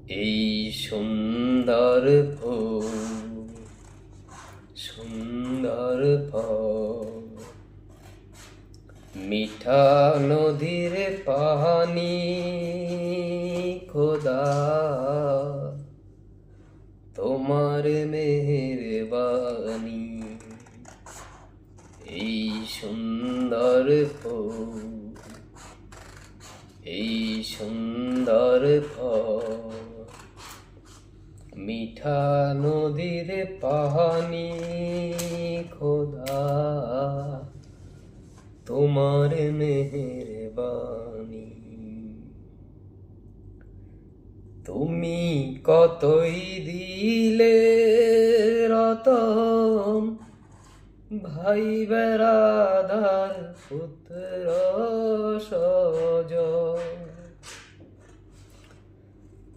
এই সুন্দর ফুল, সুন্দর ফল, মিঠা নদীর পানি, খোদা তোমার মেহেরবানি। এই সুন্দর ফুল, এই সুন্দর ফল, মিঠা নদীর পানি, খোদা তোমার মেহেরবানি। তুমি কতই দিলে রতন, ভাই বেড়াদার পুত্র সজন।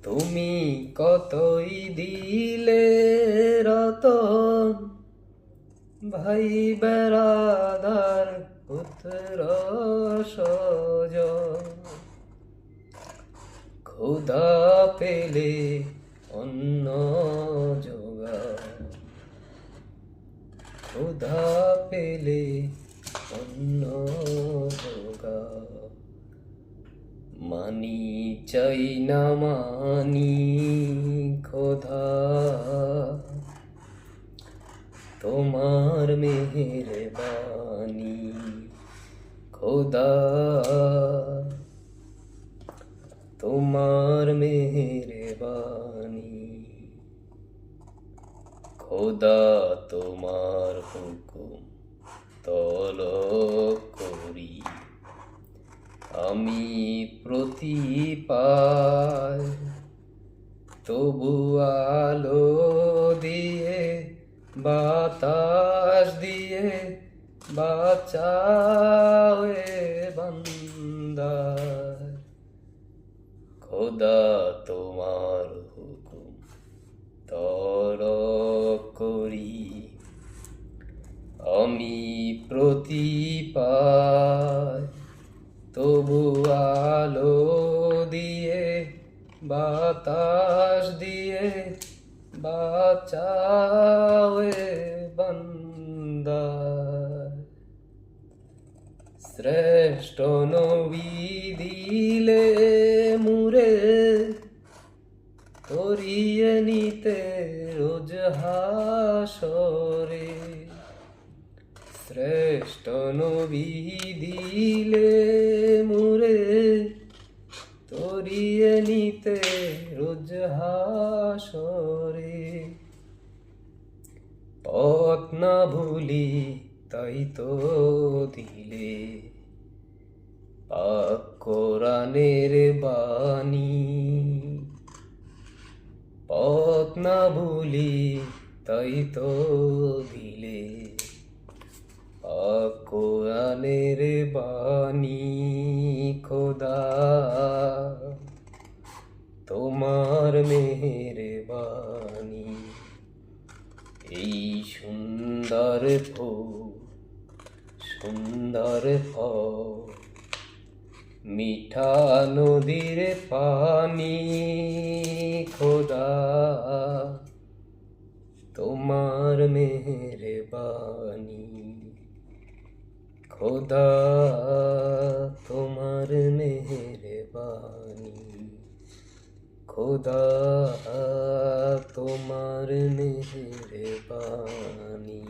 তুমি কতই দিলে রতন, ভাই বেড়াদার পুত্র সজন। ক্ষুধা পেলে অন্ন জোগাও, ক্ষুধা পেলে অন্ন জোগাও। মানি চাই না মানি, খোদা তোমার মেহেরবানি। খোদা তোমার মেহেরবানি। খোদা তোমার হুকুম তলব করি, আমি প্রতিপাল। তবু আলো দিয়ে বাতাস দিয়ে বাঁচাও এ বান্দা। খোদা তোমার হুকুম তলব করি, আমি প্রতিপাল। তবু আলো দিয়ে বাতাস দিয়ে বাঁচাও এ বান্দা। শ্রেষ্ঠ নবী দিলে মুরে, করিয়ে নিতে রোজ হাসরে। শ্রেষ্ঠ নবী দিলে মুরে, করিয়ে নিতে রোজ হাসরে। পথ না ভুলি তাই তো দিলে, পাক কোরআনের বাণী। পথ না ভুলি তাই তো দিলে, পাক কোরআনের বাণী। খোদা তোমার মেহেরবানি। এই সুন্দর ফুল, সুন্দর ফল, মিঠা নদীর পানি, খোদা তোমার মেহেরবানি। খোদা তোমার মেহেরবানি। খোদা তোমার মেহেরবানি।